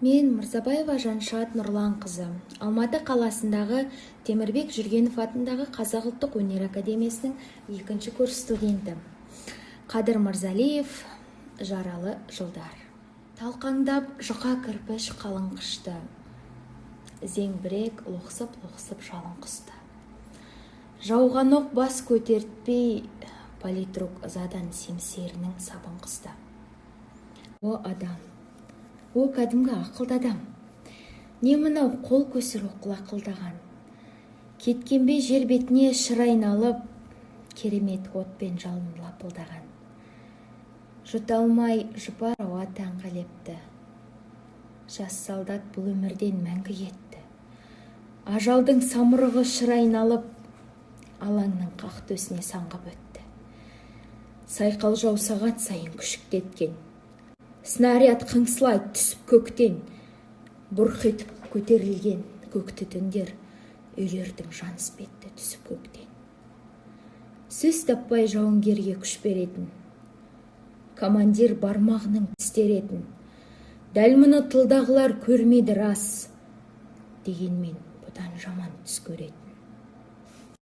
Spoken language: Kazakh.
Мен Мырзабаева Жаншат Нұрланқызы. Алматы қаласындағы Темірбек Жүргенов атындағы Қазақ ұлттық өнер академиясының 2-ші курс студенті. Қадыр Мырзалиев, жаралы жылдар. Талқаңдап жұқа кірпіш қалың қышты. Зеңбірек лоқсып жалын құсты. Жауған оқ бас көтертпей, политрук ызадан семсерінің сабын қысты. О адам, о кәдімгі ақылды адам, не мынау қол көсір оқыл ақылдаған. Кеткенбе жер бетіне шыр айналып, керемет отпен жалын лапылдаған. Жұта алмай жұпар ауа таңға лепті. Жас солдат бұл өмірден мәңгі кетті. Ажалдың самұрығы шыр айналып, алаңның қақ төсіне саңғып өтті. Сайқал жау сағат сайын күшіктеткен. Снаряд қыңсылай түсіп көктен, бұрқ етіп көтерілген көк түтіндер үйлердің жаныс бетті түсіп көктен. Сөз таппай жауынгерге күш беретін, командир бармағының тістеретін, дәл мұны тылдағылар көрмеді рас, дегенмен бұдан жаман түс көретін.